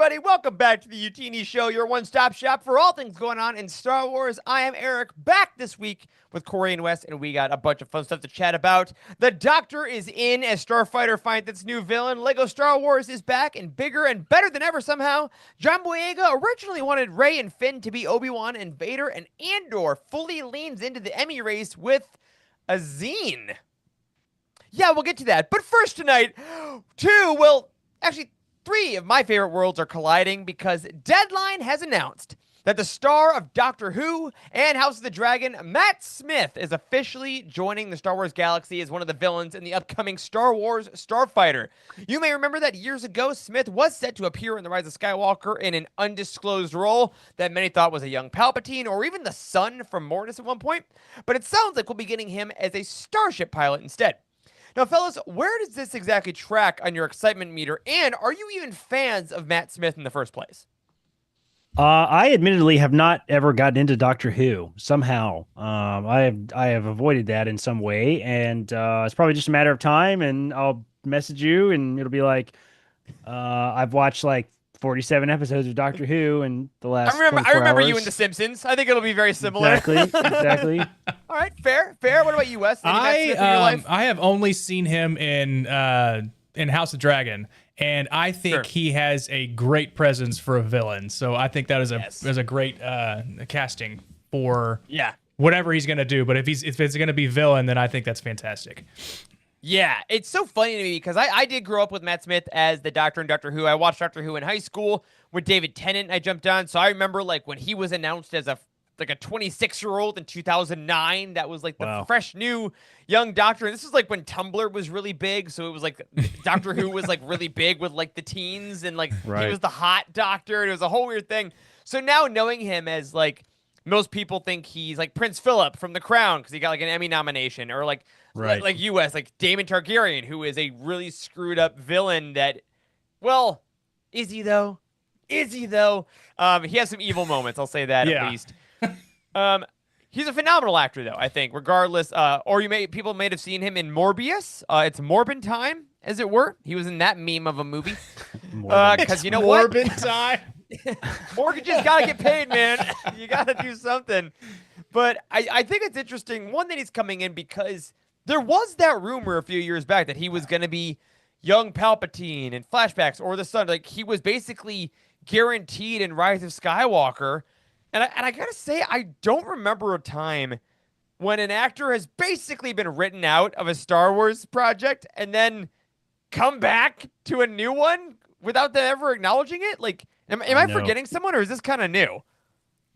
everybody? Welcome back to the Youtini Show, your one-stop shop for all things going on in Star Wars. I am Eric, back this week with Corey and Wes, and we got a bunch of fun stuff to chat about. The Doctor is in as Starfighter finds its new villain. Lego Star Wars is back and bigger and better than ever somehow. John Boyega originally wanted Rey and Finn to be Obi-Wan and Vader, and Andor fully leans into the Emmy race with a zine. Yeah, we'll get to that. But first tonight, three of my favorite worlds are colliding because Deadline has announced that the star of Doctor Who and House of the Dragon, Matt Smith, is officially joining the Star Wars galaxy as one of the villains in the upcoming Star Wars Starfighter. You may remember that years ago, Smith was set to appear in The Rise of Skywalker in an undisclosed role that many thought was a young Palpatine or even the son from Mortis at one point, but it sounds like we'll be getting him as a starship pilot instead. Now, fellas, where does this exactly track on your excitement meter, and are you even fans of Matt Smith in the first place? I admittedly have not ever gotten into Doctor Who somehow. I have avoided that in some way, and it's probably just a matter of time, and I'll message you, and it'll be like, I've watched like 47 episodes of Doctor Who in the last 24 I remember hours. you in The Simpsons. I think it'll be very similar. Exactly. All right, fair. What about you, Wes? I have only seen him in House of Dragon, and I think he has a great presence for a villain. So I think that is a great casting for whatever he's gonna do. But if it's gonna be villain, then I think that's fantastic. Yeah, it's so funny to me because I did grow up with Matt Smith as the Doctor in Doctor Who. I watched Doctor Who in high school with David Tennant. I jumped on, so I remember like when he was announced as a 26-year-old in 2009. That was like the fresh new young Doctor. And this was like when Tumblr was really big, so it was like Doctor Who was like really big with like the teens, and like he was the hot Doctor, and it was a whole weird thing. So now knowing him as like most people think he's like Prince Philip from The Crown because he got like an Emmy nomination, or like US, like Daemon Targaryen, who is a really screwed up villain that, well, is he though? He has some evil moments, I'll say that at least. He's a phenomenal actor though, I think, regardless. Or people may have seen him in Morbius. It's Morbin time, as it were. He was in that meme of a movie. Because you know what? Morbin time. Mortgages gotta get paid, man. You gotta do something. But I think it's interesting, one, that he's coming in because there was that rumor a few years back that he was going to be young Palpatine in flashbacks, or the son. Like, he was basically guaranteed in Rise of Skywalker. And I got to say, I don't remember a time when an actor has basically been written out of a Star Wars project and then come back to a new one without them ever acknowledging it. Like, am I forgetting someone, or is this kind of new?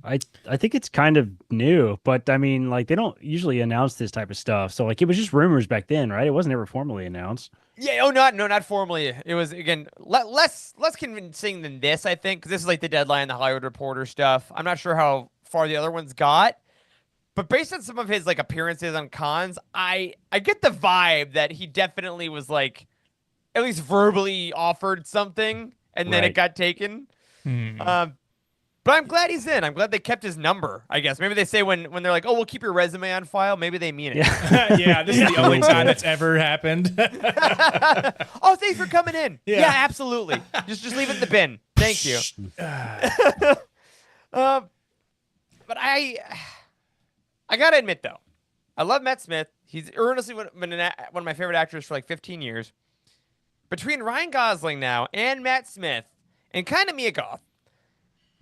I think it's kind of new, but I mean, like, they don't usually announce this type of stuff. So like, it was just rumors back then, right? It wasn't ever formally announced. Yeah. Not formally. It was, again, less convincing than this, I think, because this is like the Deadline, the Hollywood Reporter stuff. I'm not sure how far the other ones got, but based on some of his like appearances on cons, I get the vibe that he definitely was like at least verbally offered something, and then it got taken. But I'm glad he's in. I'm glad they kept his number, I guess. Maybe they say when they're like, oh, we'll keep your resume on file. Maybe they mean it. Yeah, this is the only time that's ever happened. Oh, thanks for coming in. Yeah, absolutely. Just leave it in the bin. Thank you. But I got to admit, though, I love Matt Smith. He's earnestly been one of my favorite actors for like 15 years. Between Ryan Gosling now and Matt Smith and kind of Mia Goth,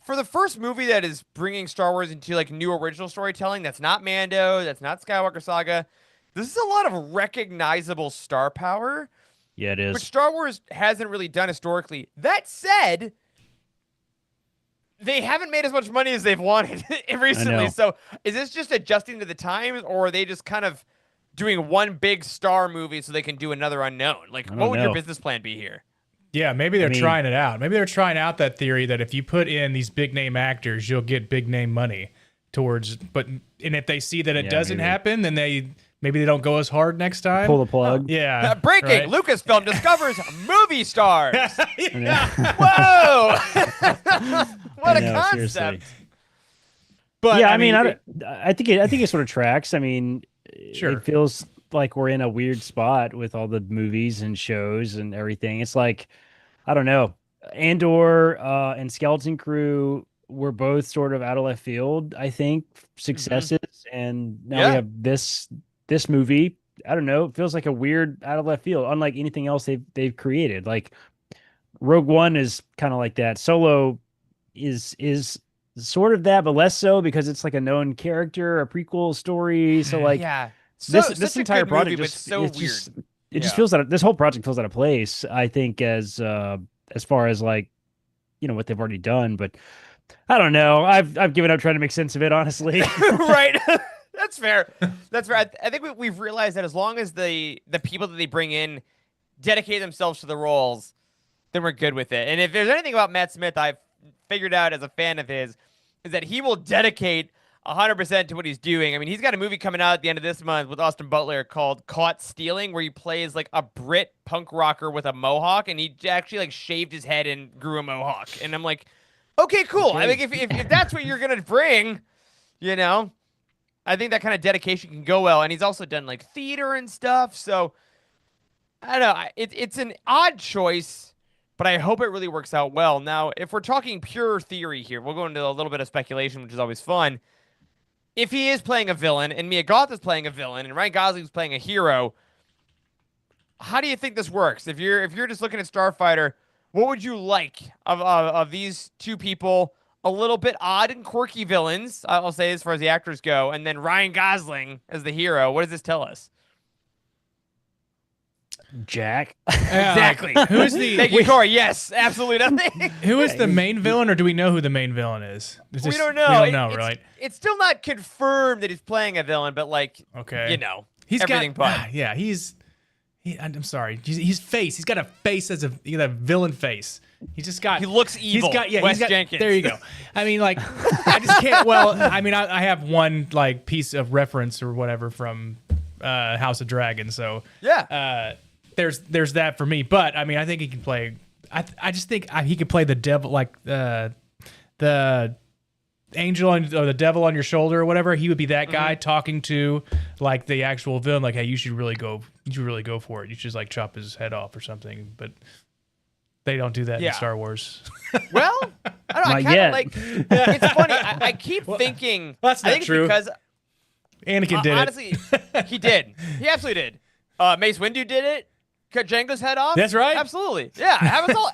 for the first movie that is bringing Star Wars into like new original storytelling, that's not Mando, that's not Skywalker Saga, this is a lot of recognizable star power. Yeah, it is. Which Star Wars hasn't really done historically. That said, they haven't made as much money as they've wanted recently. So is this just adjusting to the times, or are they just kind of doing one big star movie so they can do another unknown? Like, what would your business plan be here? Yeah, maybe they're trying it out. Maybe they're trying out that theory that if you put in these big name actors, you'll get big name money towards. And if they see that it doesn't happen, then maybe they don't go as hard next time. Pull the plug. Yeah. Breaking: Lucasfilm discovers movie stars. Whoa! What a concept. Seriously. But yeah, I mean, I think it sort of tracks. I mean, it feels like we're in a weird spot with all the movies and shows and everything. It's like, I don't know. Andor and Skeleton Crew were both sort of out of left field, I think, successes, and now we have this movie. I don't know, it feels like a weird out of left field, unlike anything else they've created. Like Rogue One is kind of like that. Solo is sort of that, but less so because it's like a known character, a prequel story. So like this entire project movie, just so weird. Just feels that this whole project feels out of place, I think, as far as like, what they've already done. But I don't know. I've given up trying to make sense of it, honestly. Right. That's fair. That's fair. I think we've realized that as long as the people that they bring in dedicate themselves to the roles, then we're good with it. And if there's anything about Matt Smith I've figured out as a fan of his, is that he will dedicate 100% to what he's doing. I mean, he's got a movie coming out at the end of this month with Austin Butler called Caught Stealing, where he plays like a Brit punk rocker with a mohawk, and he actually like shaved his head and grew a mohawk. And I'm like, okay, cool. I think if that's what you're gonna bring, I think that kind of dedication can go well. And he's also done like theater and stuff. So I don't know. It's an odd choice, but I hope it really works out well. Now, if we're talking pure theory here, we'll go into a little bit of speculation, which is always fun. If he is playing a villain, and Mia Goth is playing a villain, and Ryan Gosling's playing a hero, how do you think this works? If you're just looking at Starfighter, what would you like of these two people? A little bit odd and quirky villains, I'll say, as far as the actors go, and then Ryan Gosling as the hero. What does this tell us? Jack. Exactly. Who's the? Thank you, Corey. Yes, absolutely nothing. Who is the main villain, or do we know who the main villain is? We don't know. We don't know, right? It's still not confirmed that he's playing a villain, but like, he's everything. I'm sorry. His face. He's got a face as a villain face. He just got. He looks evil. Wes Jenkins. There you go. I mean, like, I just can't. Well, I mean, I have one like piece of reference or whatever from House of Dragon. So there's that for me. But I mean, I think he can play. I just think he could play the devil, like the angel or the devil on your shoulder or whatever. He would be that guy talking to like the actual villain. Like, hey, you should really go for it. You should like chop his head off or something. But they don't do that in Star Wars. Well, I don't know. I kind of like. It's funny. I keep thinking. That's not I think true. It's because Anakin did honestly, he did. He absolutely did. Mace Windu did it. Cut Jango's head off. That's right. Absolutely. Yeah. It happens all.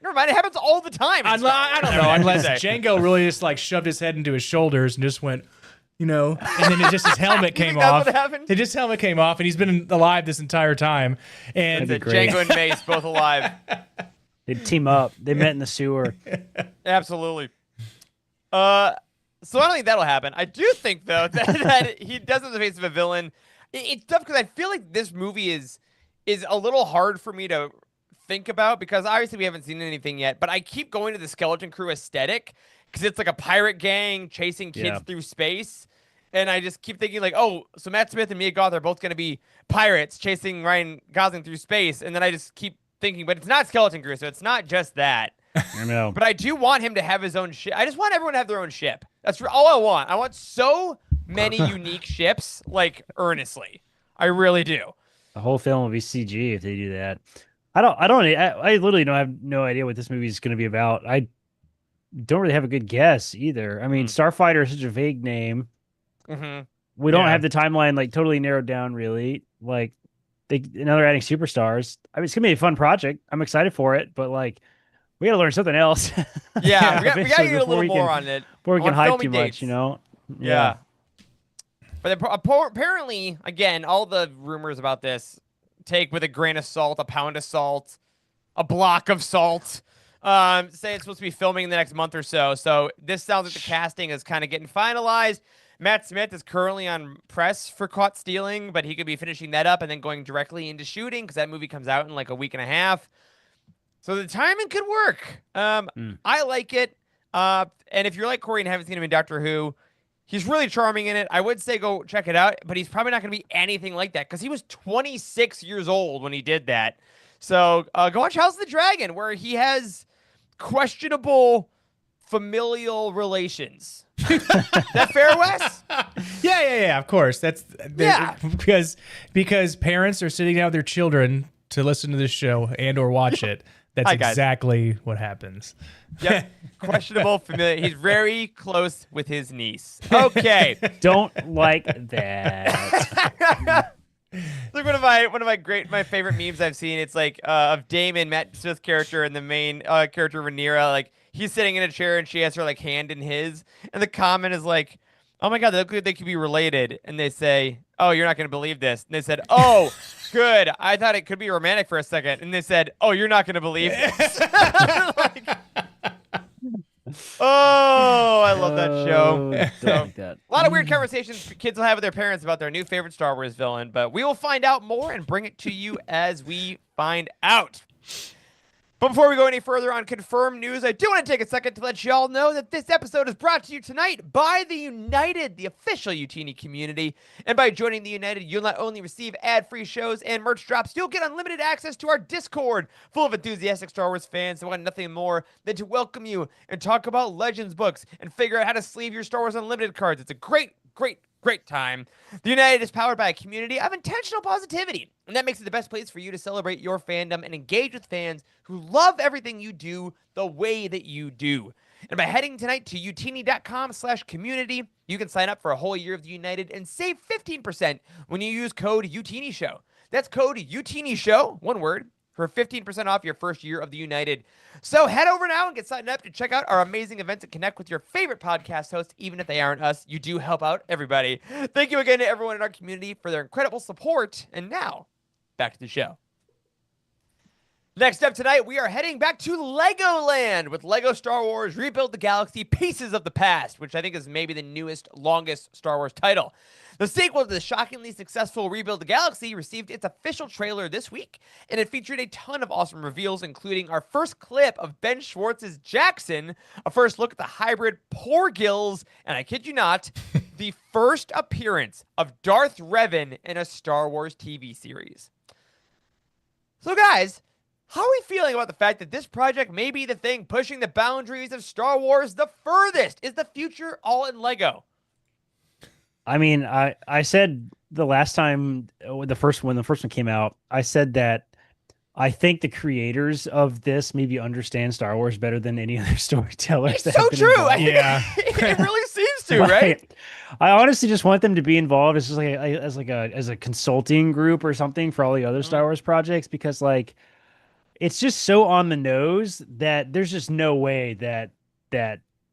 Never mind. It happens all the time. I don't know. Unless Jango really just like shoved his head into his shoulders and just went, and then his helmet came off. That's what happened? His helmet came off, and he's been alive this entire time. And Jango and Mace both alive. They'd team up. They met in the sewer. Absolutely. So I don't think that'll happen. I do think though that he does have the face of a villain. It's tough because I feel like this movie is a little hard for me to think about because obviously we haven't seen anything yet. But I keep going to the Skeleton Crew aesthetic because it's like a pirate gang chasing kids through space. And I just keep thinking like, oh, so Matt Smith and Mia Goth are both going to be pirates chasing Ryan Gosling through space. And then I just keep thinking, but it's not Skeleton Crew, so it's not just that. I know. But I do want him to have his own ship. I just want everyone to have their own ship. That's all I want. I want so many unique ships, like earnestly. I really do. The whole film will be CG if they do that. I literally have no idea what this movie is going to be about. I don't really have a good guess either. I mean, Starfighter is such a vague name. We don't have the timeline like totally narrowed down, really. Like, now they're adding superstars. I mean, it's gonna be a fun project. I'm excited for it, but like, we gotta learn something else. Yeah, we gotta get a little more on it before we can hype too dates. much. Yeah. But apparently, again, all the rumors about this take with a grain of salt, a pound of salt, a block of salt. Say it's supposed to be filming in the next month or so. So this sounds like the casting is kind of getting finalized. Matt Smith is currently on press for Caught Stealing, but he could be finishing that up and then going directly into shooting because that movie comes out in like a week and a half. So the timing could work. I like it. And if you're like Corey and haven't seen him in Doctor Who, he's really charming in it. I would say go check it out, but he's probably not going to be anything like that because he was 26 years old when he did that. So go watch House of the Dragon, where he has questionable familial relations. That fair, Wes? Yeah. Of course, because parents are sitting down with their children to listen to this show and or watch it. That's exactly what happens. Yep. Questionable familiar. He's very close with his niece. Okay. Don't like that. Like one of my favorite memes I've seen. It's like of Damon, Matt Smith's character, and the main character Rhaenyra. Like he's sitting in a chair and she has her like hand in his, and the comment is like, "Oh my god, they look like they could be related." And they say, "Oh, you're not gonna believe this." And they said, "Oh, good. I thought it could be romantic for a second." And they said, "Oh, you're not gonna believe this." Like, oh, I love that show. Like that. A lot of weird conversations kids will have with their parents about their new favorite Star Wars villain, but we will find out more and bring it to you as we find out. But before we go any further on confirmed news, I do want to take a second to let you all know that this episode is brought to you tonight by the United, the official Youtini community. And by joining the United, you'll not only receive ad-free shows and merch drops, you'll get unlimited access to our Discord, full of enthusiastic Star Wars fans who want nothing more than to welcome you and talk about Legends books and figure out how to sleeve your Star Wars Unlimited cards. It's a great time. The United is powered by a community of intentional positivity, and that makes it the best place for you to celebrate your fandom and engage with fans who love everything you do the way that you do. And by heading tonight to youtini.com/community, you can sign up for a whole year of the United and save 15% when you use code UTINISHOW. That's code UTINISHOW, one word, for 15% off your first year of the United. So head over now and get signed up to check out our amazing events and connect with your favorite podcast hosts, even if they aren't us. You do help out everybody. Thank you again to everyone in our community for their incredible support. And now, back to the show. Next up tonight, we are heading back to Legoland with Lego Star Wars Rebuild the Galaxy Pieces of the Past, which I think is maybe the newest, longest Star Wars title. The sequel to the shockingly successful Rebuild the Galaxy received its official trailer this week, and it featured a ton of awesome reveals, including our first clip of Ben Schwartz's Jackson, a first look at the hybrid Porgils, and I kid you not, the first appearance of Darth Revan in a Star Wars TV series. So guys, how are we feeling about the fact that this project may be the thing pushing the boundaries of Star Wars the furthest? Is the future all in Lego? I mean, I said the last time when the first one came out, I said that I think the creators of this maybe understand Star Wars better than any other storytellers. It's so true. Yeah, it really seems to, right? I honestly just want them to be involved as just as a consulting group or something for all the other Star Wars projects, because like it's just so on the nose that there's just no way that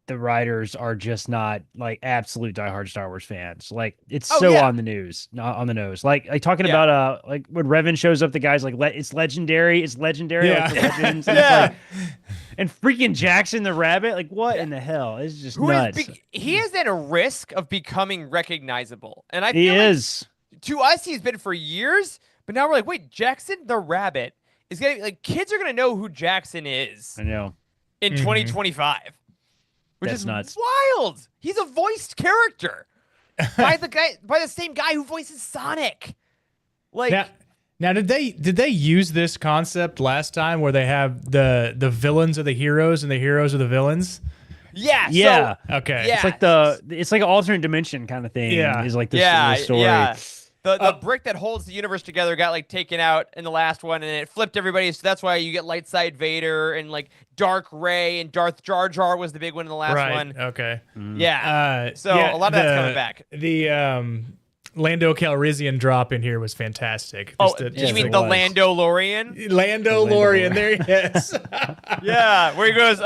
the writers are just not like absolute diehard Star Wars fans. Like it's on the news, not on the nose. Like talking about like when Revan shows up, the guys like it's legendary. It's legendary. Yeah. Like the legends. And, it's like, and freaking Jackson the rabbit. Like what in the hell? It's just nuts. He is at a risk of becoming recognizable, and I he feel is. Like, to us, he's been for years, but now we're like, wait, Jackson the rabbit is gonna like kids are gonna know who Jackson is. I know in 2025. Which That's is nuts. wild. He's a voiced character by the same guy who voices Sonic. Like now did they use this concept last time where they have the villains are the heroes and the heroes are the villains? Yeah. Yeah. So, okay. Yeah. It's like an alternate dimension kind of thing. Yeah. Is like this story. Yeah. The brick that holds the universe together got like taken out in the last one, and it flipped everybody. So that's why you get light side Vader and like Dark Rey and Darth Jar Jar was the big one in the last one. Okay. Yeah. A lot of that's coming back. The Lando Calrissian drop in here was fantastic. You mean the Lando-Lorian? Lando-Lorian, there he is. Yeah, where he goes,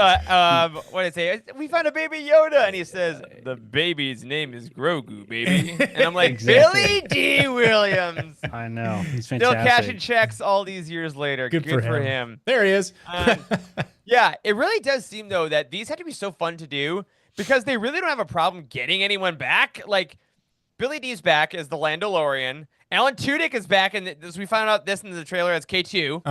what did he say? We found a baby Yoda, and he says, the baby's name is Grogu, baby. And I'm like, Billy D. Williams. I know. He's fantastic. Still cashing checks all these years later. Good for him. There he is. Yeah, it really does seem, though, that these had to be so fun to do because they really don't have a problem getting anyone back. Like, Billy D's back as the Landalorian. Alan Tudyk is back, and we found out this in the trailer as K2.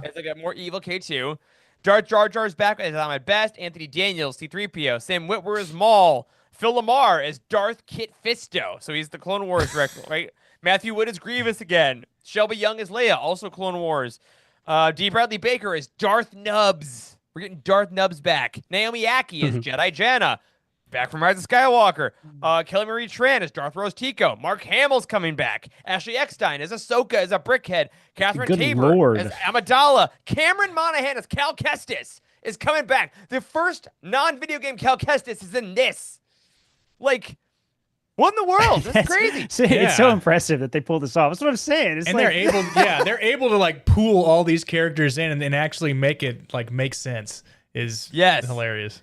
It's like a more evil K2. Darth Jar Jar's back as Ahmed Best. Anthony Daniels, C-3PO. Sam Witwer as Maul. Phil Lamar as Darth Kit Fisto. So he's the Clone Wars director, right? Matthew Wood as Grievous again. Shelby Young as Leia, also Clone Wars. D. Bradley Baker as Darth Nubs. We're getting Darth Nubs back. Naomi Ackie as Jedi Janna. back from Rise of Skywalker. Kelly Marie Tran as Darth Rose Tico. Mark Hamill's coming back. Ashley Eckstein as Ahsoka as a Brickhead. Catherine Good Tabor Lord. as Amidala. Cameron Monaghan as Cal Kestis is coming back. The first non-video game Cal Kestis is in this. Like, what in the world? That's crazy. It's so impressive that they pulled this off. That's what I'm saying. It's and like, they're able to like pool all these characters in and actually make it like make sense. Is hilarious.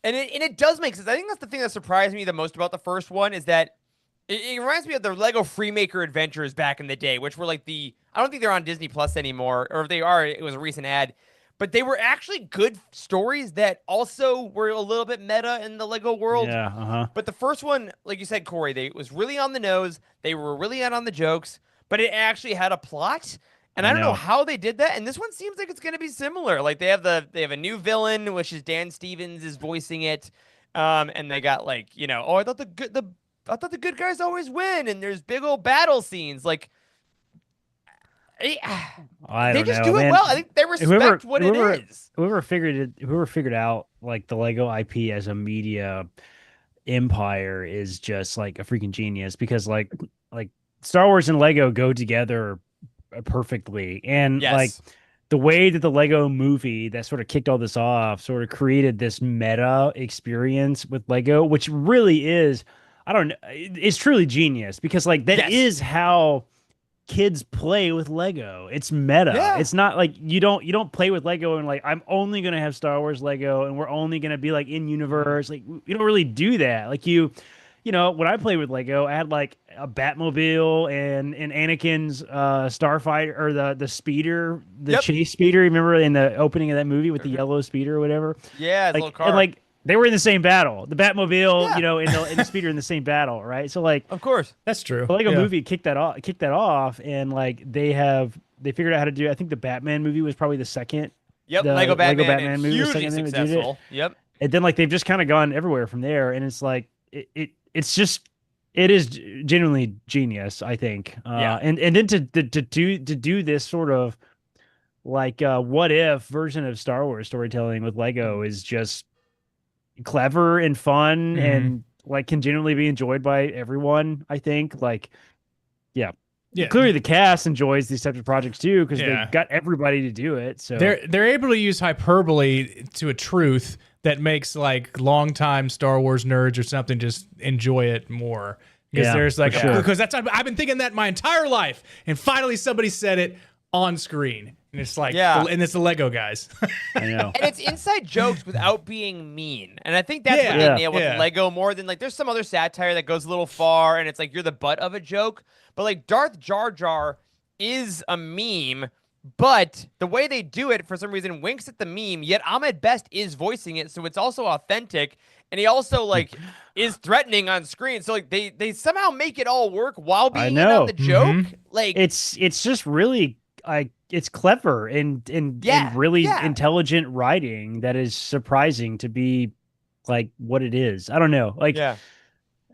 And it does make sense. I think that's the thing that surprised me the most about the first one is that it reminds me of the Lego Freemaker Adventures back in the day, which were like I don't think they're on Disney Plus anymore, or if they are, it was a recent ad. But they were actually good stories that also were a little bit meta in the Lego world. Yeah, But the first one, like you said, Corey, it was really on the nose. They were really out on the jokes, but it actually had a plot. And I don't know how they did that. And this one seems like it's going to be similar. Like they have a new villain, which is Dan Stevens is voicing it. And they got like, I thought the good guys always win. And there's big old battle scenes. Like, they just do it well. I think they respect what it is. Whoever figured out like the Lego IP as a media empire is just like a freaking genius, because like Star Wars and Lego go together perfectly. And like the way that the Lego movie that sort of kicked all this off sort of created this meta experience with Lego, which really is, I don't know, it's truly genius, because like that is how kids play with Lego. It's meta. Yeah. It's not like you don't play with Lego and like, I'm only going to have Star Wars Lego and we're only going to be like in universe. Like you don't really do that. Like when I played with Lego, I had like a Batmobile and Anakin's Starfighter, or the speeder, chase speeder. Remember in the opening of that movie with the yellow speeder or whatever? Yeah, like, little car. And like they were in the same battle. The Batmobile, and the speeder in the same battle, right? So like, of course, that's true. The Lego movie kicked that off, and like they figured out how to do. I think the Batman movie was probably the second. Yep, the Lego Batman movie was hugely successful. Yep, and then like they've just kind of gone everywhere from there, and it's like it is genuinely genius, I think. And then to do this sort of like what if version of Star Wars storytelling with Lego is just clever and fun, and like can genuinely be enjoyed by everyone, I think. Like, yeah. Clearly the cast enjoys these types of projects too, because they've got everybody to do it. So they're able to use hyperbole to a truth that makes like longtime Star Wars nerds or something just enjoy it more. Because there's like, because I've been thinking that my entire life, and finally somebody said it on screen. And it's like, and it's the Lego guys. I know. And it's inside jokes without being mean. And I think that's what they nail with Lego more than like, there's some other satire that goes a little far and it's like, you're the butt of a joke. But like Darth Jar Jar is a meme, but the way they do it for some reason winks at the meme, yet Ahmed Best is voicing it. So it's also authentic. And he also like is threatening on screen. So like they somehow make it all work while being on the joke. Like it's just really it's clever and really intelligent writing that is surprising to be like what it is. I don't know. Like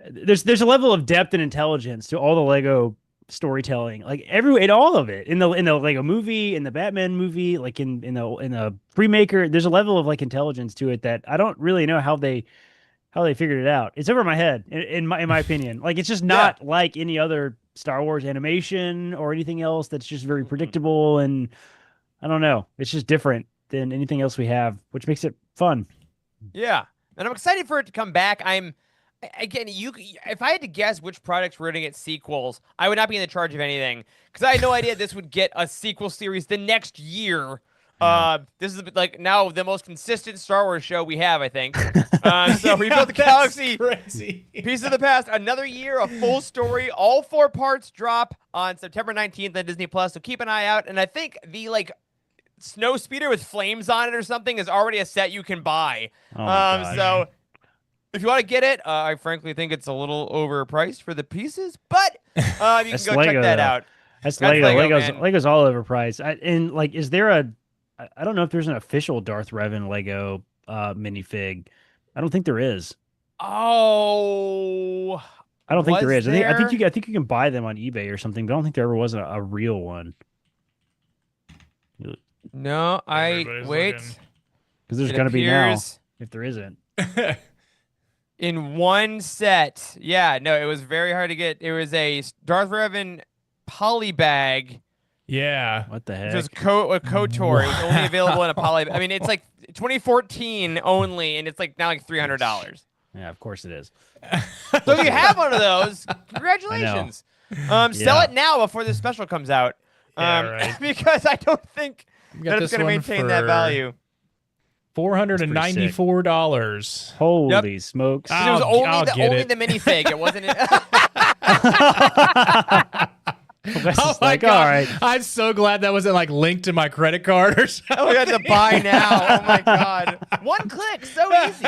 there's a level of depth and intelligence to all the Lego storytelling, like in all of it, in the Lego movie, in the Batman movie, like in the Freemaker. There's a level of like intelligence to it that I don't really know how they figured it out. It's over my head, in my opinion. Like it's just not like any other Star Wars animation or anything else that's just very predictable, and I don't know. It's just different than anything else we have, which makes it fun. Yeah, and I'm excited for it to come back. If I had to guess which products were going to get sequels, I would not be in the charge of anything, because I had no idea this would get a sequel series the next year. This is like now the most consistent Star Wars show we have, I think. So Rebuild the Galaxy, crazy. Piece of the Past, another year, a full story, all 4 parts drop on September 19th on Disney Plus. So keep an eye out. And I think the like snow speeder with flames on it or something is already a set you can buy. So if you want to get it, I frankly think it's a little overpriced for the pieces, but you can go check that out. That's Lego. Lego's all overpriced. And like, is there I don't know if there's an official Darth Revan Lego minifig. I don't think there is. Oh, I don't think there is. I think you can buy them on eBay or something, but I don't think there ever was a real one. No, wait. Because there's going to be now if there isn't. In one set. Yeah, no, it was very hard to get. It was a Darth Revan polybag. Yeah. What the Which was heck? a KOTOR. It was only available in a poly. I mean, it's like 2014 only, and it's like now like $300. Yeah, of course it is. So if you have one of those, congratulations. Sell it now before this special comes out. Right. Because I don't think that it's going to maintain that value. $494. Holy smokes! It was only the minifig. It wasn't. Oh my God. All right. I'm so glad that wasn't like linked to my credit card or something. Oh, we had to buy now. Oh my God. One click. So easy.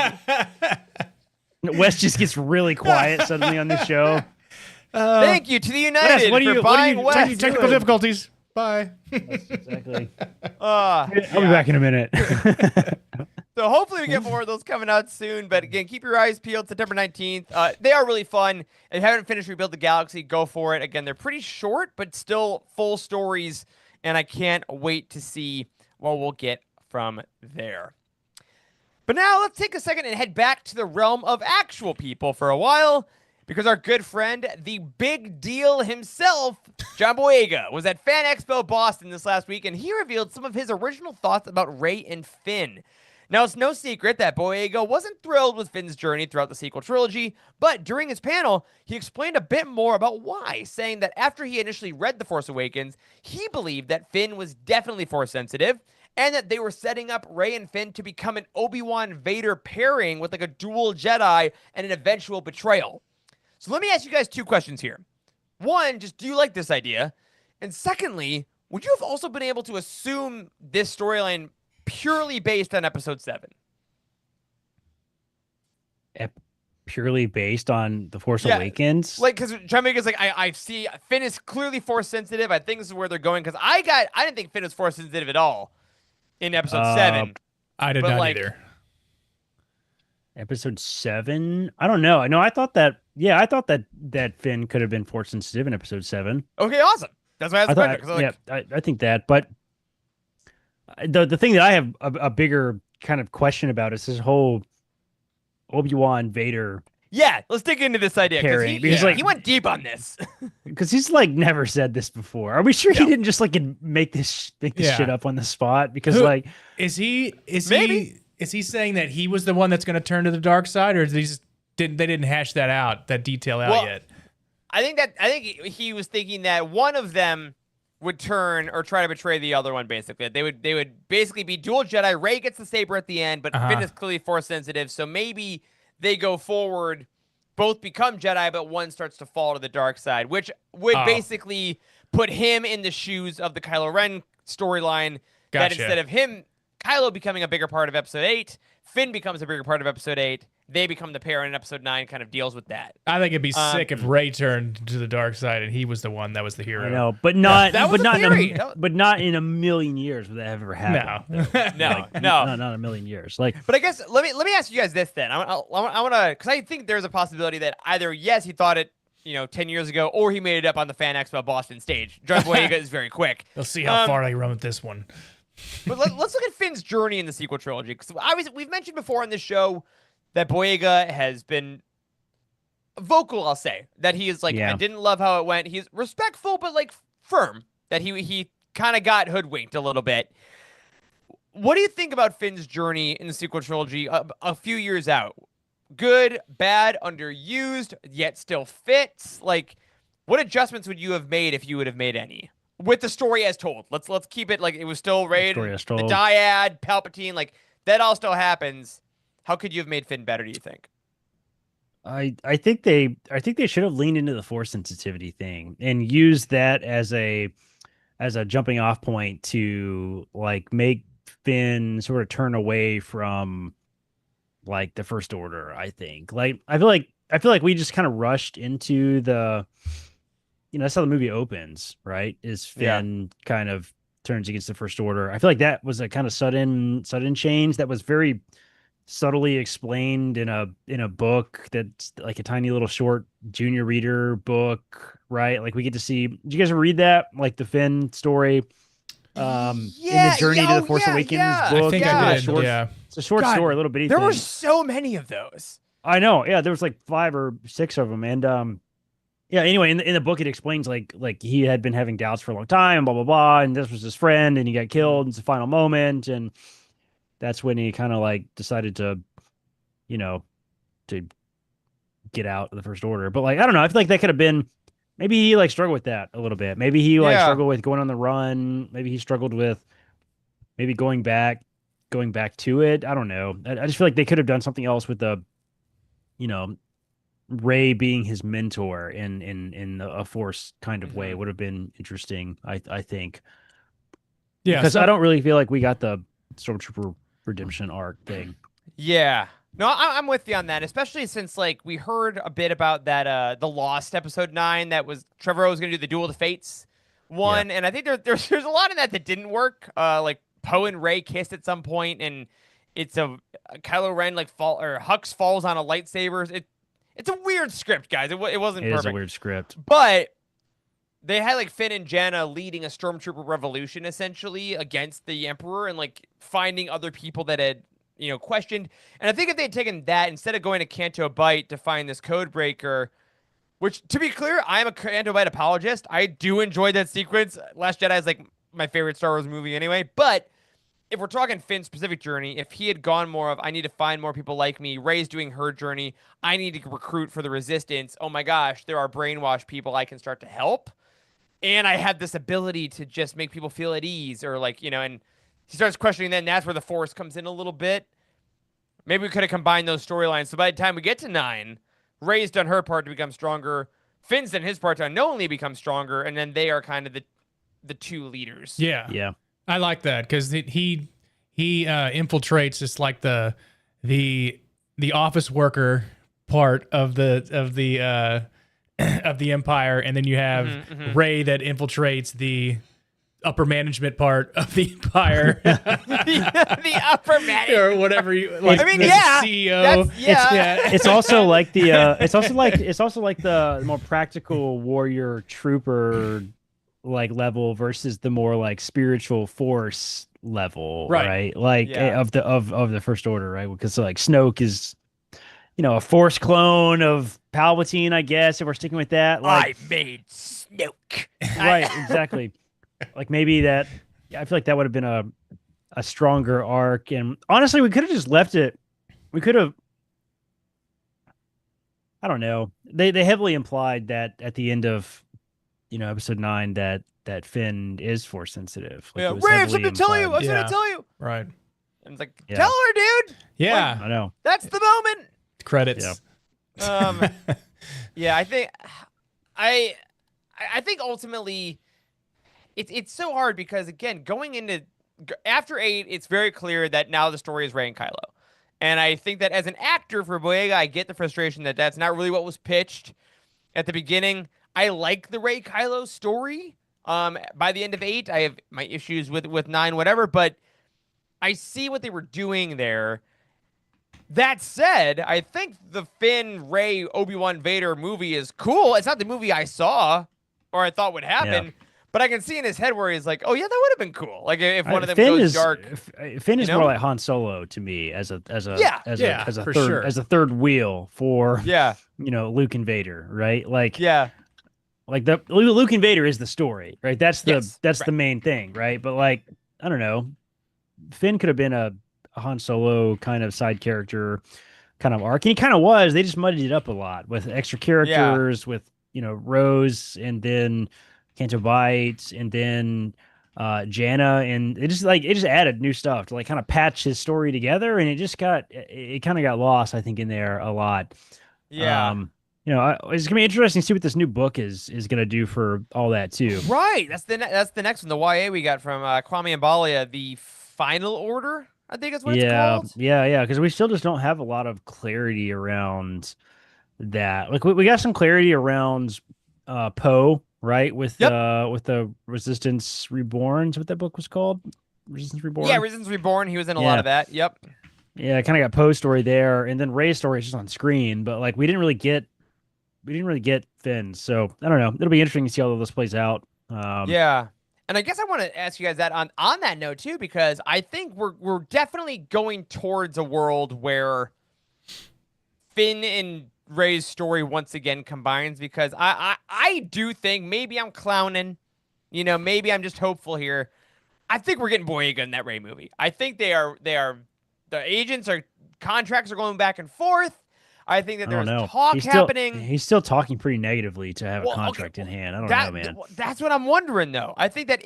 Wes just gets really quiet suddenly on the show. Thank you to the United for buying Wes. Technical difficulties. Bye. Exactly. Yeah. I'll be back in a minute. So hopefully we get more of those coming out soon. But again, keep your eyes peeled. September 19th. They are really fun. If you haven't finished Rebuild the Galaxy, go for it. Again, they're pretty short, but still full stories. And I can't wait to see what we'll get from there. But now let's take a second and head back to the realm of actual people for a while. Because our good friend, the big deal himself, John Boyega, was at Fan Expo Boston this last week. And he revealed some of his original thoughts about Rey and Finn. Now, it's no secret that Boyega wasn't thrilled with Finn's journey throughout the sequel trilogy, but during his panel, he explained a bit more about why, saying that after he initially read The Force Awakens, he believed that Finn was definitely Force-sensitive, and that they were setting up Rey and Finn to become an Obi-Wan Vader pairing with like a dual Jedi and an eventual betrayal. So let me ask you guys two questions here. One, just do you like this idea? And secondly, would you have also been able to assume this storyline purely based on Episode 7? Purely based on The Force Awakens? Like, because John Boyega's like, I see Finn is clearly Force sensitive. I think this is where they're going. Because I didn't think Finn was Force sensitive at all in Episode 7. I did not either. Episode 7? I don't know. I thought that Finn could have been Force sensitive in Episode 7. Okay, awesome. That's why I asked the question. I think that. But the thing that I have a bigger kind of question about is this whole Obi-Wan Vader. Yeah, let's dig into this idea because he went deep on this. Because he's like never said this before. Are we sure he didn't just like make this shit up on the spot? Because is he maybe saying that he was the one that's going to turn to the dark side, or is they didn't hash that detail out yet? I think he was thinking that one of them would turn or try to betray the other one. Basically, they would basically be dual Jedi. Rey gets the saber at the end, but Finn is clearly Force sensitive, so maybe they go forward, both become Jedi, but one starts to fall to the dark side, which would basically put him in the shoes of the Kylo Ren storyline. That instead of Kylo becoming a bigger part of Episode 8, Finn becomes a bigger part of Episode 8. They become the pair in Episode 9, kind of deals with that. I think it'd be sick if Rey turned to the dark side and he was the one that was the hero. I know, but not in a million years would that ever happen. No. Not a million years. But I guess let me ask you guys this then. I want to, because I think there's a possibility that either yes he thought it 10 years ago, or he made it up on the Fan Expo Boston stage. John Boyega is very quick. We'll see how far they run with this one. But let's look at Finn's journey in the sequel trilogy, because we've mentioned before on this show that Boyega has been vocal, I'll say, that he is I didn't love how it went. He's respectful, but firm, that he kind of got hoodwinked a little bit. What do you think about Finn's journey in the sequel trilogy a few years out? Good, bad, underused, yet still fits? What adjustments would you have made if you would have made any? With the story as told. Let's keep it it was still Rey, the dyad, Palpatine, that all still happens. How could you have made Finn better, do you think? I think they should have leaned into the Force sensitivity thing and used that as a jumping off point to make Finn sort of turn away from the First Order. I think I feel like we just kind of rushed into the that's how the movie opens, right? Is Finn kind of turns against the First Order. I feel like that was a kind of sudden change that was very subtly explained in a book that's a tiny little short junior reader book, right? We get to see. Did you guys ever read that? The Finn story in the Journey to the Force Awakens book? I think I did. It's a short story, a little bitty There thing. were so many of those. I know. Yeah, there was like 5 or 6 of them, and yeah. Anyway, in the book, it explains like he had been having doubts for a long time, blah blah blah, and this was his friend, and he got killed. And it's the final moment, and that's when he kind of like decided to, you know, to get out of the First Order. But like, I don't know. I feel like that could have been. Maybe he like struggled with that a little bit. Maybe he like struggled with going on the run. Maybe he struggled with maybe going back to it. I don't know. I just feel like they could have done something else with the, you know, Rey being his mentor in a Force kind of way would have been interesting. I think. Yeah, because I don't really feel like we got the Stormtrooper redemption arc thing. Yeah. No, I'm with you on that, especially since like we heard a bit about that the Lost episode 9 that was Trevorrow was going to do the Duel of the Fates one, and I think there's a lot of that didn't work. Like Poe and Rey kissed at some point, and it's a Kylo Ren like Hux falls on a lightsaber. It's a weird script, guys. It wasn't perfect. It is a weird script, but they had like Finn and Janna leading a Stormtrooper revolution essentially against the Emperor and like finding other people that had, you know, questioned. And I think if they had taken that instead of going to Canto Bight to find this code breaker, which to be clear, I am a Canto Bight apologist. I do enjoy that sequence. Last Jedi is like my favorite Star Wars movie anyway. But if we're talking Finn's specific journey, if he had gone more of, I need to find more people like me, Rey's doing her journey, I need to recruit for the Resistance. Oh my gosh, there are brainwashed people I can start to help. And I have this ability to just make people feel at ease or like, you know, and he starts questioning that, and that's where the Force comes in a little bit. Maybe we could have combined those storylines. So by the time we get to 9, Rey's done her part to become stronger. Finn's done his part to unknowingly become stronger, and then they are kind of the two leaders. Yeah. Yeah. I like that because he infiltrates just like the office worker part of the Empire, and then you have Rey that infiltrates the upper management part of the Empire. the upper management or whatever you like. I mean, the yeah, CEO. It's also like the more practical warrior trooper like level versus the more like spiritual Force level, right? Like of the First Order, right? Because like Snoke is, you know, a Force clone of Palpatine, I guess, if we're sticking with that. Like, I made Snoke. Right, exactly. Like maybe that, I feel like that would have been a stronger arc. And honestly, we could have just left it. We could have, I don't know. They heavily implied that at the end of, you know, episode 9 that Finn is Force sensitive. Like, Yeah, Rey, I have something to tell you. I was going to tell you. Right. And it's like, tell her, dude. Yeah. Like, I know. That's the moment. Credits. Yeah. Yeah, I think ultimately it's so hard because again, going into after 8, it's very clear that now the story is Rey and Kylo. And I think that as an actor for Boyega, I get the frustration that that's not really what was pitched at the beginning. I like the Rey Kylo story. By the end of 8, I have my issues with 9, whatever, but I see what they were doing there. That said, I think the Finn, Rey, Obi-Wan, Vader movie is cool. It's not the movie I saw or I thought would happen, but I can see in his head where he's like, "Oh yeah, that would have been cool." Like if one of them goes dark. Finn is more like Han Solo to me as a third wheel for you know, Luke and Vader, right? Like like the Luke and Vader is the story, right? That's the main thing, right? But like I don't know, Finn could have been a Han Solo kind of side character kind of arc. And he kind of was. They just muddied it up a lot with extra characters, with, you know, Rose and then Canto Bight and then Janna. And it just added new stuff to like kind of patch his story together. And it kind of got lost, I think, in there a lot. Yeah. You know, it's gonna be interesting to see what this new book is gonna do for all that too. Right. That's the next one. The YA we got from Kwame Ambalia, The Final Order, I think is what it's called. Yeah. Because we still just don't have a lot of clarity around that. Like we got some clarity around Poe, right? With the Resistance Reborn. Is what that book was called? Resistance Reborn. Yeah, Resistance Reborn. He was in a lot of that. Yep. Yeah, I kind of got Poe's story there, and then Rey's story is just on screen, but like we didn't really get Finn. So I don't know. It'll be interesting to see how all this plays out. Yeah. And I guess I want to ask you guys that on that note too, because I think we're definitely going towards a world where Finn and Rey's story once again combines, because I do think, maybe I'm clowning, maybe I'm just hopeful here. I think we're getting Boyega in that Rey movie. I think the contracts are going back and forth. I think that I don't there's know. talk happening. He's still talking pretty negatively to have a Well, contract okay, in hand. I don't know, man. That's what I'm wondering, though. I think that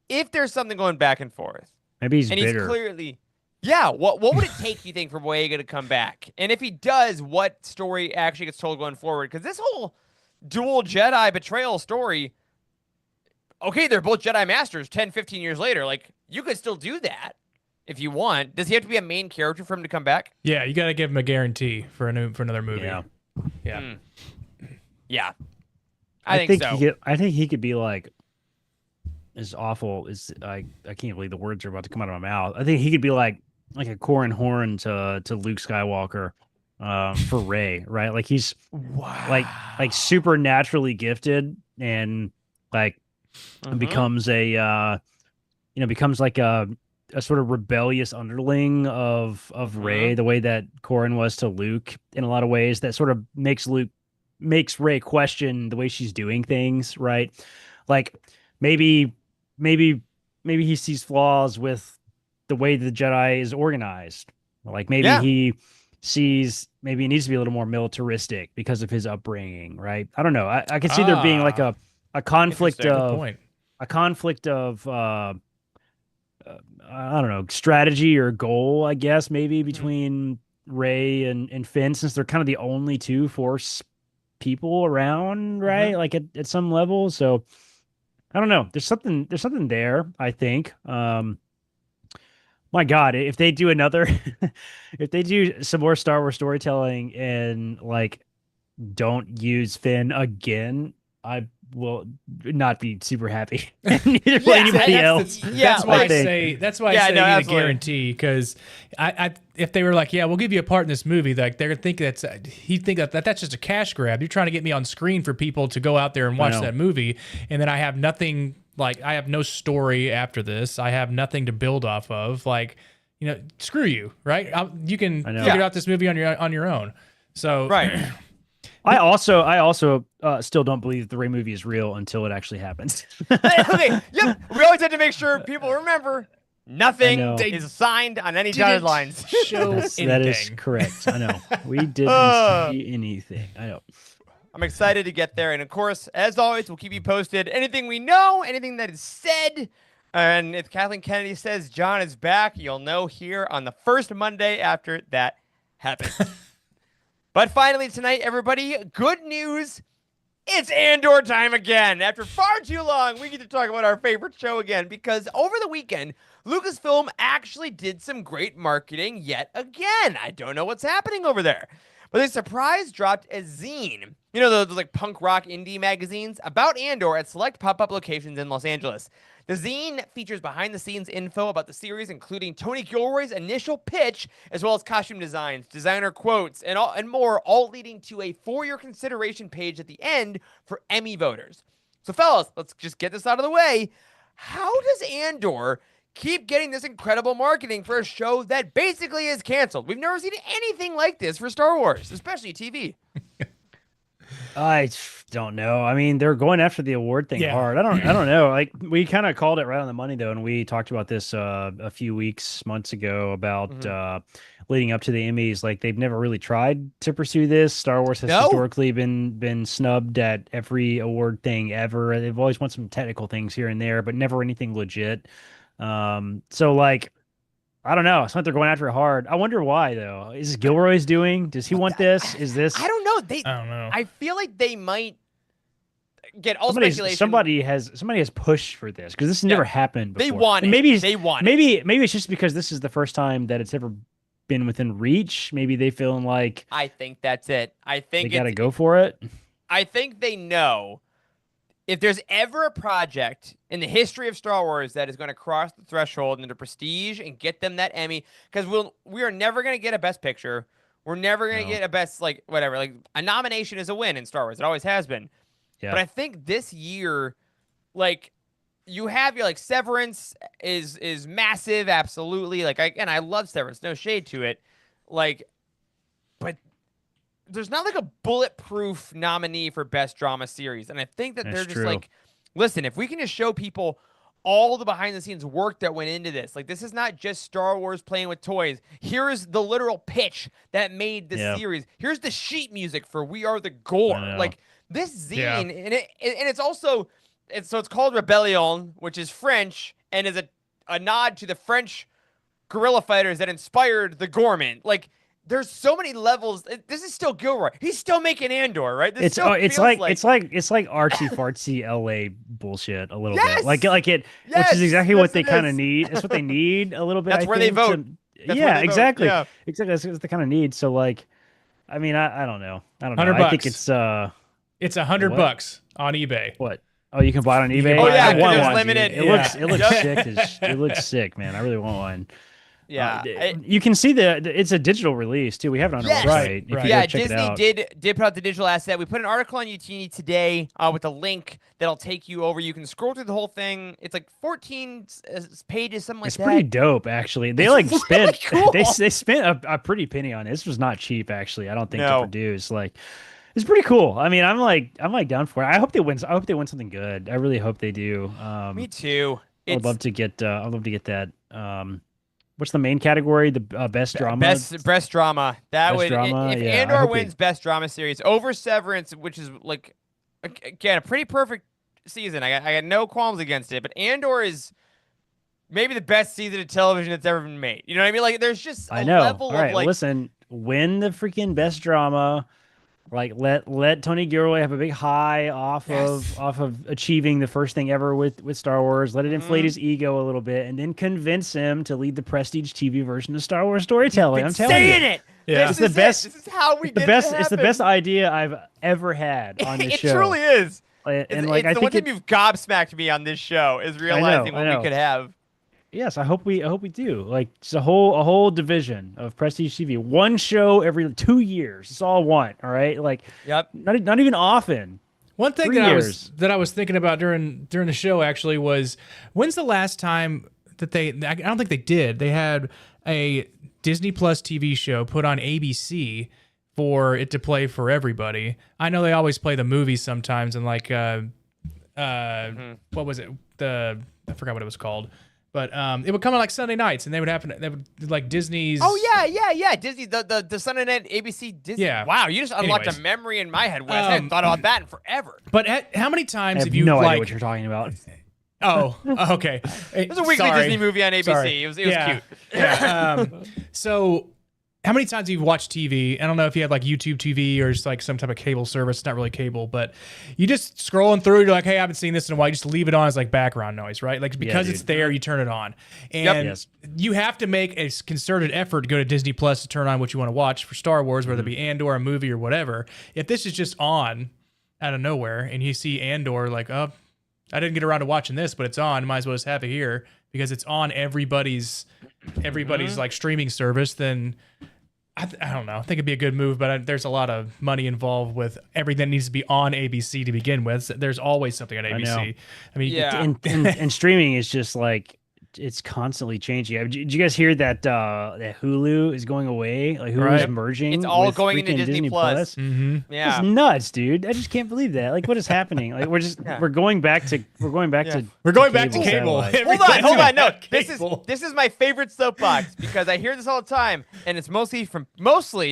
if there's something going back and forth, Maybe he's and bitter. he's clearly, yeah. What would it take, you think, for Boyega to come back? And if he does, what story actually gets told going forward? Because this whole dual Jedi betrayal story, okay, they're both Jedi Masters 10, 15 years later. Like, you could still do that if you want. Does he have to be a main character for him to come back? Yeah, you got to give him a guarantee for another movie. Yeah. Yeah. Yeah. I think so. I think he could be like, as awful as I can't believe the words are about to come out of my mouth. I think he could be like a Corran Horn to Luke Skywalker, for Rey, right? Like he's like supernaturally gifted, and like becomes becomes like a sort of rebellious underling of Rey, the way that Corran was to Luke in a lot of ways. That sort of makes Rey question the way she's doing things, right? Like maybe he sees flaws with the way the Jedi is organized. Like maybe he sees, maybe he needs to be a little more militaristic because of his upbringing, right? I don't know. I could see there being like a conflict of I don't know, strategy or goal, I guess, maybe between Rey and Finn, since they're kind of the only two Force people around, right? Like at some level. So I don't know. There's something there, I think. My God, if they do if they do some more Star Wars storytelling and like don't use Finn again, I will not be super happy. Neither will anybody else. That's why I say I need a guarantee, because I if they were like, yeah, we'll give you a part in this movie, like they're gonna think he'd think that's just a cash grab. You're trying to get me on screen for people to go out there and watch that movie, and then I have nothing. Like, I have no story after this. I have nothing to build off of. Like, screw you, right? You can figure out this movie on your own. So right. I also still don't believe the Rey movie is real until it actually happens. Okay. Yep. We always have to make sure people remember nothing is signed on any dotted lines. That is correct. I know. We didn't see anything. I know. I'm excited to get there. And of course, as always, we'll keep you posted. Anything we know, anything that is said. And if Kathleen Kennedy says John is back, you'll know here on the first Monday after that happens. But finally tonight, everybody, good news. It's Andor time again. After far too long, we get to talk about our favorite show again, because over the weekend, Lucasfilm actually did some great marketing yet again. I don't know what's happening over there. But they surprise dropped a zine. Those like punk rock indie magazines about Andor at select pop-up locations in Los Angeles. The zine features behind-the-scenes info about the series, including Tony Gilroy's initial pitch, as well as costume designs, designer quotes, and more, all leading to a for-your consideration page at the end for Emmy voters. So, fellas, let's just get this out of the way. How does Andor keep getting this incredible marketing for a show that basically is canceled? We've never seen anything like this for Star Wars, especially TV. I don't know. I mean, they're going after the award thing hard. I don't know. Like, we kind of called it right on the money though, and we talked about this a few months ago about leading up to the Emmys. Like, they've never really tried to pursue this. Star Wars has historically been snubbed at every award thing ever. They've always won some technical things here and there, but never anything legit. So like, I don't know. It's not they're going after it hard. I wonder why though. Is this Gilroy's doing? Does he want this? Is this? I don't know. I don't know. I feel like they might get all speculation. Somebody has pushed for this, because this has never happened before. They want it. Maybe it's just because this is the first time that it's ever been within reach. Maybe they feeling like, I think that's it. I think they got to go for it. I think they know if there's ever a project in the history of Star Wars that is going to cross the threshold into prestige and get them that Emmy, because we are never going to get a Best Picture. We're never going to get a best, like, whatever. Like, a nomination is a win in Star Wars. It always has been. Yeah. But I think this year, like, you have your, like, Severance is massive, absolutely. Like, I love Severance. No shade to it. Like, there's not like a bulletproof nominee for best drama series, and I think that they're just like, listen, if we can just show people all the behind the scenes work that went into this, like this is not just Star Wars playing with toys. Here is the literal pitch that made the series. Here's the sheet music for We Are the Gore. Like this zine, and it's also so it's called Rebellion, which is French and is a nod to the French guerrilla fighters that inspired the Gorman. Like there's so many levels. This is still Gilroy. He's still making Andor, right? This it's like artsy fartsy LA bullshit a little bit. Like it, which is exactly what they kind of need. It's what they need a little bit. That's where they vote. Exactly. Yeah. Exactly. That's what they kind of need. So like, I mean, I don't know. $100. I think it's $100 on eBay. What? Oh, you can buy it on eBay. Oh yeah, I want one, limited. Dude. It looks sick. It looks sick, man. I really want one. Yeah, you can see it's a digital release too. We have it on our website. Right. Yeah, Disney did put out the digital asset. We put an article on Youtini today with a link that'll take you over. You can scroll through the whole thing. It's like 14 pages, something like that. It's pretty dope, actually. They spent cool. they spent a pretty penny on it. This was not cheap, actually. I don't think to produce. Like, it's pretty cool. I mean, I'm like down for it. I hope they win. I hope they win something good. I really hope they do. Me too. I'd love to get that. What's the main category? The best drama. Best drama. That would drama? If Andor wins best drama series over Severance, which is like again a pretty perfect season. I got no qualms against it, but Andor is maybe the best season of television that's ever been made. You know what I mean? Like there's just a level of like listen, win the freaking best drama. Like let Tony Gilroy have a big high off of achieving the first thing ever with Star Wars. Let it inflate his ego a little bit, and then convince him to lead the prestige TV version of Star Wars storytelling. I'm telling you, it. Yeah. It's the best. This is how we get It's the best idea I've ever had on this show. It truly is. And I think you've gobsmacked me on this show is realizing what we could have. Yes, I hope we do. Like it's a whole division of prestige TV. One show every 2 years. It's all I want. All right. Like not even often. One thing that I was thinking about during the show actually was when's the last time that I don't think they did. They had a Disney Plus TV show put on ABC for it to play for everybody. I know they always play the movies sometimes and like what was it? I forgot what it was called. But it would come on like Sunday nights, and they would like Disney's. Oh yeah. Disney, the Sunday night ABC Disney. Yeah. Wow, you just unlocked a memory in my head, Wes. I hadn't thought about that in forever. But how many times have you no idea what you're talking about? Oh, okay. It was a weekly Disney movie on ABC. Sorry. It was cute. Yeah. So how many times have you watched TV? I don't know if you have like YouTube TV or just like some type of cable service. It's not really cable, but you just scrolling through. You're like, hey, I haven't seen this in a while. You just leave it on as like background noise, right? Like because it's there, you turn it on. And you have to make a concerted effort to go to Disney Plus to turn on what you want to watch for Star Wars, whether it be Andor, a movie, or whatever. If this is just on out of nowhere and you see Andor, like, oh, I didn't get around to watching this, but it's on. Might as well just have it here because it's on everybody's like streaming service. Then I don't know. I think it'd be a good move, but there's a lot of money involved with everything that needs to be on ABC to begin with. There's always something on ABC. I mean, and streaming is just like it's constantly changing. Did you guys hear that that Hulu is going away? Like Hulu's merging. It's all going into Disney Plus. Mm-hmm. Yeah, it's nuts, dude. I just can't believe that. Like, what is happening? Like, we're going back to cable. Hold on. No, this is my favorite soapbox because I hear this all the time, and it's mostly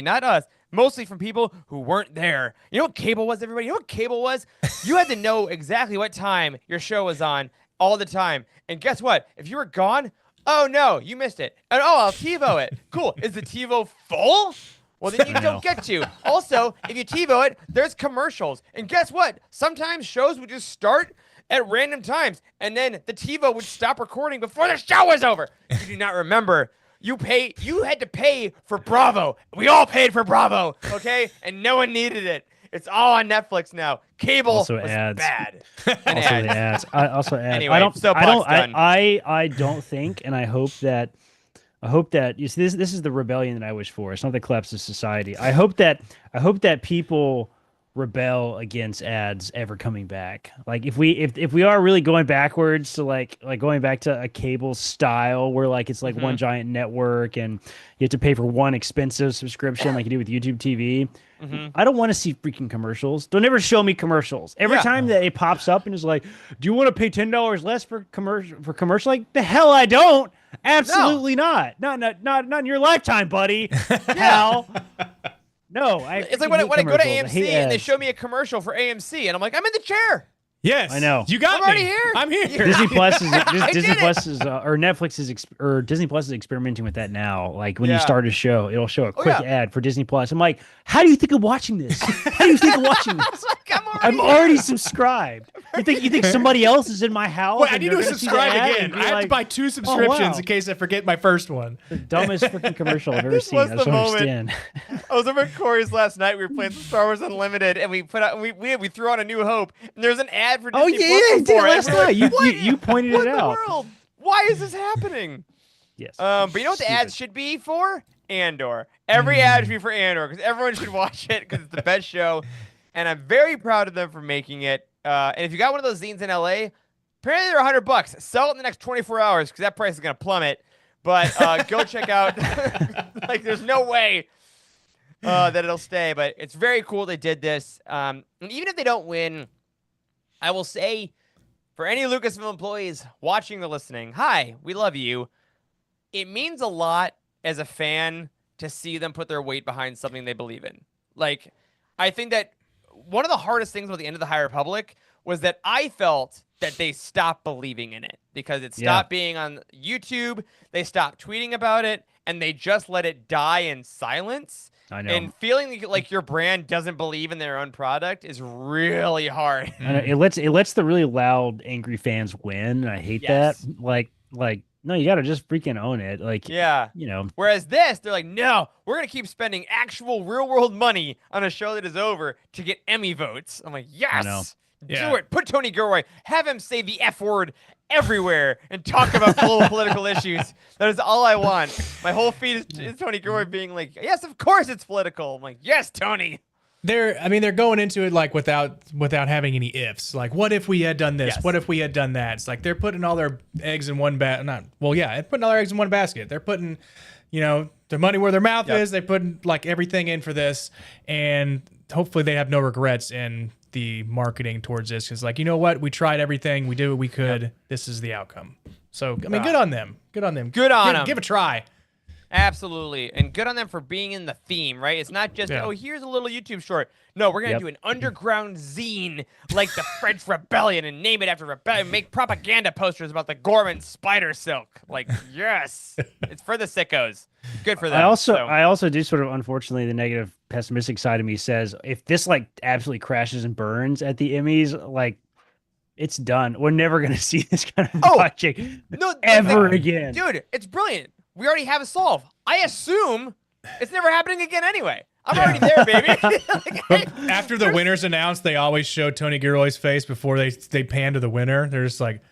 not us. Mostly from people who weren't there. You know what cable was, everybody? You know what cable was? You had to know exactly what time your show was on all the time. And guess what? If you were gone, oh no, you missed it. And I'll TiVo it. Cool. Is the TiVo full? Well, then you don't get to. Also, if you TiVo it, there's commercials. And guess what? Sometimes shows would just start at random times, and then the TiVo would stop recording before the show was over. You do not remember. You had to pay for Bravo. We all paid for Bravo, okay? And no one needed it. It's all on Netflix now. Cable also was ads. bad. Also ads. Anyway, I don't think, and I hope that you see this is the rebellion that I wish for. It's not the collapse of society. I hope that people rebel against ads ever coming back. Like if we are really going backwards to like going back to a cable style where like it's like one giant network and you have to pay for one expensive subscription like you do with YouTube TV. I don't want to see freaking commercials. Don't ever show me commercials. Every time that it pops up and is like, do you want to pay $10 less for commercial? Like the hell I don't. Absolutely not. Not in your lifetime, buddy. Hell. No, it's like when I go to AMC and they show me a commercial for AMC, and I'm like, I'm in the chair. Yes, I know. You got I'm already here. I'm here. Disney Plus is or Netflix is or Disney Plus is experimenting with that now. Like when you start a show, it'll show a quick ad for Disney Plus. I'm like, how do you think of watching this? How do you think of watching this? Like, I'm already subscribed. You think somebody else is in my house? Well, I need to subscribe again. I have to buy 2 subscriptions in case I forget my first one. The dumbest freaking commercial I've ever seen. Was I the don't moment. understand. I was over at Corey's last night. We were playing some Star Wars Unlimited, and we put out we threw on A New Hope, and there's an ad for Disney Plus. I did last night. You pointed it out. What in the world? Why is this happening? Yes. But you know what the ads should be for? Andor. Every ad should be for Andor because everyone should watch it because it's the best show, and I'm very proud of them for making it. And if you got one of those zines in LA, apparently they're $100. Sell it in the next 24 hours because that price is gonna plummet. But go check out. Like, there's no way that it'll stay. But it's very cool they did this. And even if they don't win, I will say, for any Lucasfilm employees watching or listening, hi, we love you. It means a lot as a fan to see them put their weight behind something they believe in. Like, I think that one of the hardest things about the end of the High Republic was that I felt that they stopped believing in it because it stopped being on YouTube. They stopped tweeting about it, and they just let it die in silence. I know. And feeling like your brand doesn't believe in their own product is really hard. I know. It lets the really loud, angry fans win. And I hate that. Like, no, you got to just freaking own it. Like, you know. Whereas this, they're like, no, we're going to keep spending actual real world money on a show that is over to get Emmy votes. I'm like, yes, do it. Put Tony Gilroy, have him say the F word everywhere and talk about global political issues. That is all I want. My whole feed is Tony Gilroy being like, yes, of course it's political. I'm like, yes, Tony. They're going into it like without having any ifs. Like, what if we had done this? Yes. What if we had done that? It's like they're putting all their eggs in one basket. Putting all their eggs in one basket. They're putting, their money where their mouth is. They put like everything in for this, and hopefully they have no regrets in the marketing towards this. Because like, you know what? We tried everything. We did what we could. Yep. This is the outcome. So I mean, good on them. Good on them. Good on them. Give a try. Absolutely. And good on them for being in the theme, right? It's not just, here's a little YouTube short. No, we're going to do an underground zine like the French Rebellion and name it after Rebellion. Make propaganda posters about the Gorman spider silk. Like, yes. It's for the sickos. Good for them. I also do sort of, unfortunately, the negative pessimistic side of me says, if this like absolutely crashes and burns at the Emmys, like, it's done. We're never going to see this kind of project ever again. Dude, it's brilliant. We already have a solve. I assume it's never happening again anyway. I'm already there, baby. After the winner's announced, they always show Tony Gilroy's face before they pan to the winner. They're just like,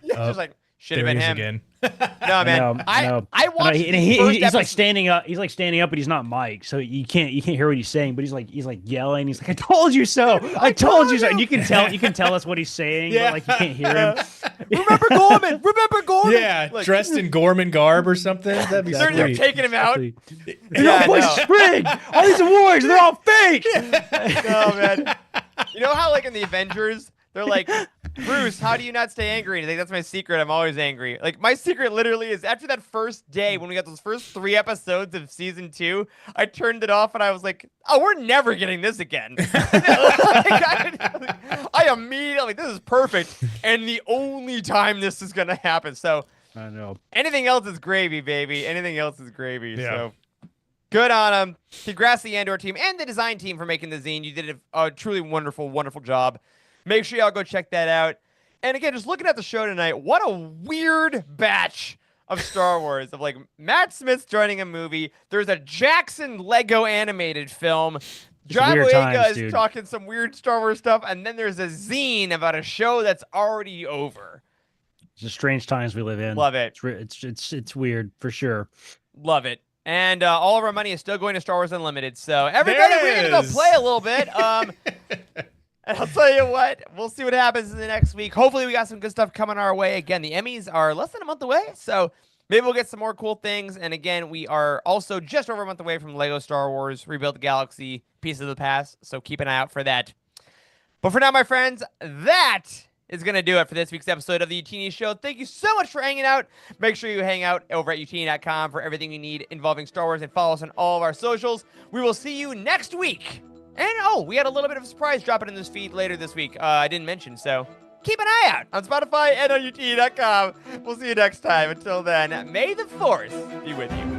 should have been him. Again. No, man. I watched. He's like standing up. He's like standing up, but he's not Mike, so you can't hear what he's saying. But he's like yelling. He's like, "I told you so! I told you so!" And you can tell us what he's saying, but like you can't hear him. Remember Gorman? Remember Gorman? Yeah, like, dressed in Gorman garb or something. That'd be sweet. They're taking him out. No place is rigged. All these awards, they're all fake. No, man. You know how like in the Avengers, they're like, Bruce, how do you not stay angry? And I think that's my secret. I'm always angry. Like, my secret literally is after that first day, when we got those first 3 episodes of season 2, I turned it off and I was like, oh, we're never getting this again. I immediately, this is perfect. And the only time this is going to happen. So, I know. Anything else is gravy, baby. Anything else is gravy. Yeah. So, good on them. Congrats to the Andor team and the design team for making the zine. You did a truly wonderful, wonderful job. Make sure y'all go check that out. And again, just looking at the show tonight, what a weird batch of Star Wars. Of like Matt Smith's joining a movie. There's a Jackson Lego animated film. John Boyega is talking some weird Star Wars stuff. And then there's a zine about a show that's already over. It's the strange times we live in. Love it. It's weird for sure. Love it. And all of our money is still going to Star Wars Unlimited. So everybody, we're going to go play a little bit. And I'll tell you what, we'll see what happens in the next week. Hopefully we got some good stuff coming our way. Again, the Emmys are less than a month away, so maybe we'll get some more cool things. And again, we are also just over a month away from Lego Star Wars Rebuild the Galaxy Piece of the Past, so keep an eye out for that. But for now, my friends, that is going to do it for this week's episode of the Youtini Show. Thank you so much for hanging out. Make sure you hang out over at youtini.com for everything you need involving Star Wars, and follow us on all of our socials. We will see you next week. And, we had a little bit of a surprise dropping in this feed later this week. I didn't mention, so keep an eye out on Spotify and on youtini.com. We'll see you next time. Until then, may the Force be with you.